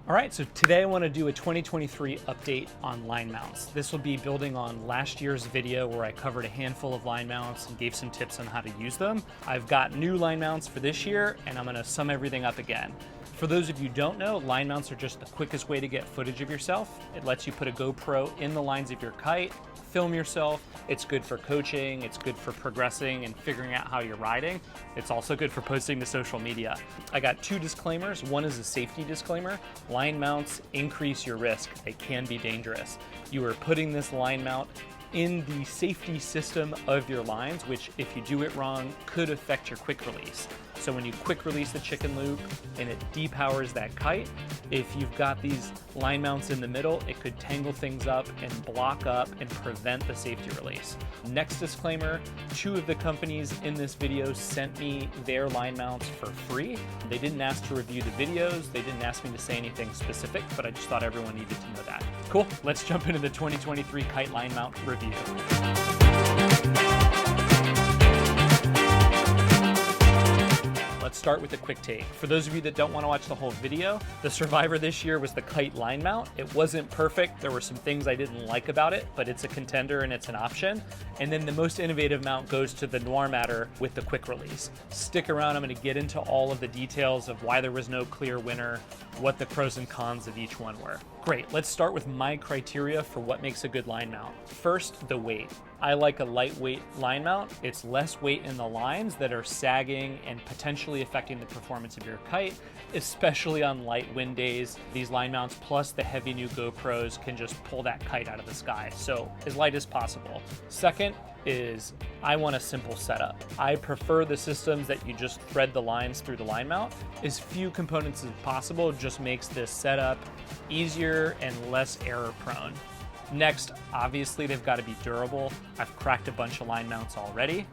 All right, so today I want to do a 2023 update on line mounts. This will be building on last year's video where I covered a handful of line mounts and gave some tips on how to use them. I've got new line mounts for this year and I'm going to sum everything up again. For those of you who don't know, line mounts are just the quickest way to get footage of yourself. It lets you put a GoPro in the lines of your kite, film yourself. It's good for coaching, it's good for progressing and figuring out how you're riding. It's also good for posting to social media. I got two disclaimers. One is a safety disclaimer. Line mounts increase your risk. They can be dangerous. You are putting this line mount in the safety system of your lines, which if you do it wrong, could affect your quick release. So when you quick release the chicken loop and it depowers that kite, if you've got these line mounts in the middle, it could tangle things up and block up and prevent the safety release. Next disclaimer, two of the companies in this video sent me their line mounts for free. They didn't ask to review the videos. They didn't ask me to say anything specific, but I just thought everyone needed to know that. Cool, let's jump into the 2023 Kite line mount review. Let's start with a quick take. For those of you that don't want to watch the whole video, the survivor this year was the Kite line mount. It wasn't perfect. There were some things I didn't like about it, but it's a contender and it's an option. And then the most innovative mount goes to the Noire matter with the quick release. Stick around, I'm going to get into all of the details of why there was no clear winner, what the pros and cons of each one were. Great, let's start with my criteria for what makes a good line mount. First, the weight. I like a lightweight line mount. It's less weight in the lines that are sagging and potentially affecting the performance of your kite, especially on light wind days. These line mounts plus the heavy new GoPros can just pull that kite out of the sky. So as light as possible. Second is I want a simple setup. I prefer the systems that you just thread the lines through the line mount. As few components as possible just makes this setup easier and less error prone. Next, obviously they've got to be durable. I've cracked a bunch of line mounts already.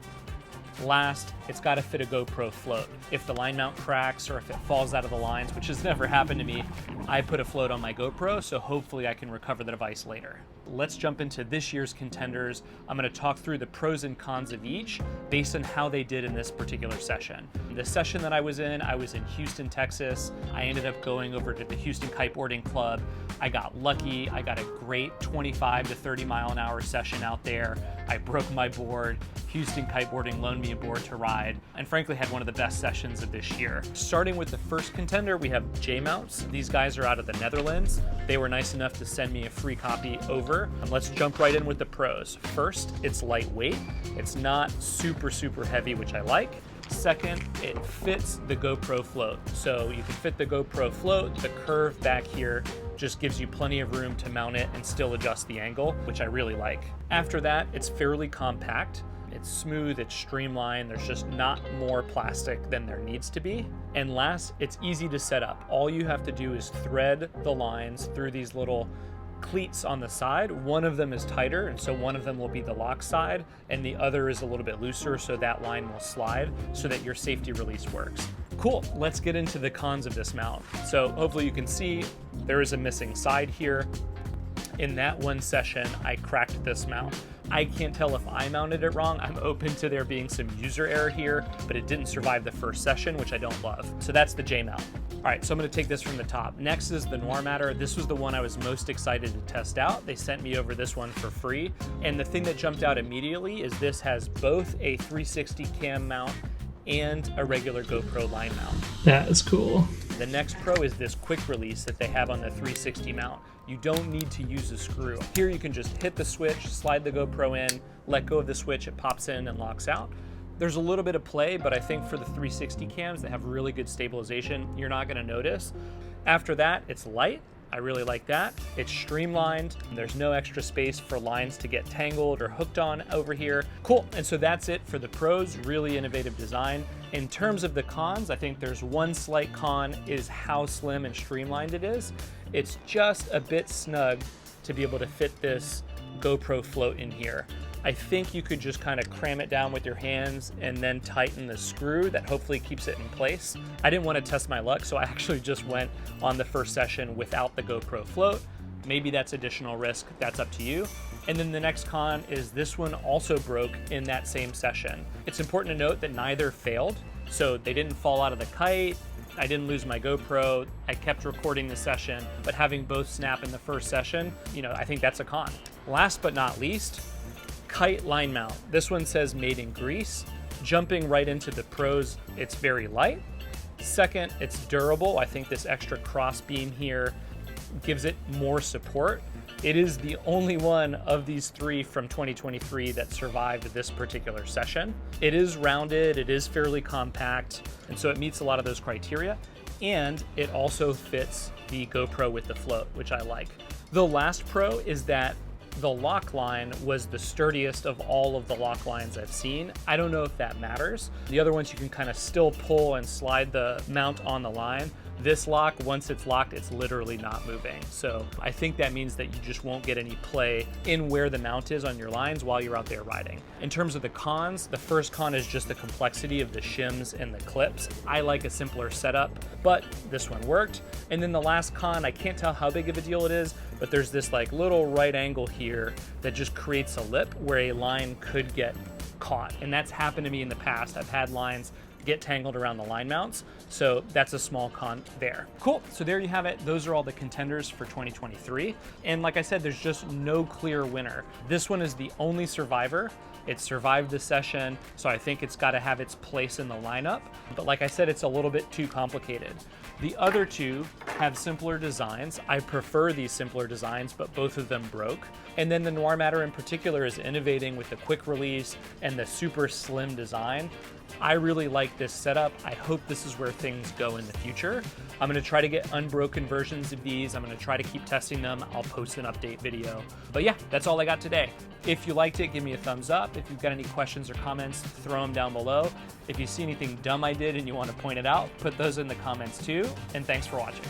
Last, it's got to fit a GoPro float. If the line mount cracks or if it falls out of the lines, which has never happened to me, I put a float on my GoPro, so hopefully I can recover the device later. Let's jump into this year's contenders. I'm going to talk through the pros and cons of each based on how they did in this particular session. The session that I was in Houston, Texas. I ended up going over to the Houston Kiteboarding Club. I got lucky. I got a great 25 to 30 mile an hour session out there. I broke my board. Houston Kiteboarding loaned me a board to ride, and frankly had one of the best sessions of this year. Starting with the first contender, we have J-Mounts. These guys are out of the Netherlands. They were nice enough to send me a free copy over. And let's jump right in with the pros. First, it's lightweight. It's not super heavy, which I like. Second, it fits the GoPro float. So you can fit the GoPro float. The curve back here just gives you plenty of room to mount it and still adjust the angle, which I really like. After that, it's fairly compact. It's smooth, it's streamlined, there's just not more plastic than there needs to be. And last, it's easy to set up. All you have to do is thread the lines through these little cleats on the side. One of them is tighter, and so one of them will be the lock side, and the other is a little bit looser, so that line will slide so that your safety release works. Cool, let's get into the cons of this mount. So hopefully you can see there is a missing side here. In that one session, I cracked this mount. I can't tell if I mounted it wrong. I'm open to there being some user error here, but it didn't survive the first session, which I don't love. So that's the J mount. All right, so I'm gonna take this from the top. Next is the Noire matter. This was the one I was most excited to test out. They sent me over this one for free. And the thing that jumped out immediately is this has both a 360 cam mount and a regular GoPro line mount. That is cool. The next pro is this quick release that they have on the 360 mount. You don't need to use a screw. Here you can just hit the switch, slide the GoPro in, let go of the switch, it pops in and locks out. There's a little bit of play, but I think for the 360 cams that have really good stabilization, you're not gonna notice. After that, it's light. I really like that. It's streamlined. There's no extra space for lines to get tangled or hooked on over here. Cool, and so that's it for the pros, really innovative design. In terms of the cons, I think there's one slight con is how slim and streamlined it is. It's just a bit snug to be able to fit this GoPro float in here. I think you could just kind of cram it down with your hands and then tighten the screw that hopefully keeps it in place. I didn't want to test my luck, so I actually just went on the first session without the GoPro float. Maybe that's additional risk, that's up to you. And then the next con is this one also broke in that same session. It's important to note that neither failed, so they didn't fall out of the kite. I didn't lose my GoPro. I kept recording the session, but having both snap in the first session, you know, I think that's a con. Last but not least, Kite line mount. This one says made in Greece. Jumping right into the pros, it's very light. Second, it's durable. I think this extra cross beam here gives it more support. It is the only one of these three from 2023 that survived this particular session. It is rounded, it is fairly compact, and so it meets a lot of those criteria. And it also fits the GoPro with the float, which I like. The last pro is that the lock line was the sturdiest of all of the lock lines I've seen. I don't know if that matters. The other ones you can kind of still pull and slide the mount on the line. This lock, once it's locked, it's literally not moving. So I think that means that you just won't get any play in where the mount is on your lines while you're out there riding. In terms of the cons, the first con is just the complexity of the shims and the clips. I like a simpler setup, but this one worked. And then the last con, I can't tell how big of a deal it is, but there's this like little right angle here that just creates a lip where a line could get caught. And that's happened to me in the past. I've had lines get tangled around the line mounts. So that's a small con there. Cool, so there you have it. Those are all the contenders for 2023. And like I said, there's just no clear winner. This one is the only survivor. It survived the session, so I think it's gotta have its place in the lineup. But like I said, it's a little bit too complicated. The other two have simpler designs. I prefer these simpler designs, but both of them broke. And then the Noire Matter in particular is innovating with the quick release and the super slim design. I really like this setup. I hope this is where things go in the future. I'm gonna try to get unbroken versions of these. I'm gonna try to keep testing them. I'll post an update video. But yeah, that's all I got today. If you liked it, give me a thumbs up. If you've got any questions or comments, throw them down below. If you see anything dumb I did and you want to point it out, put those in the comments too. And thanks for watching.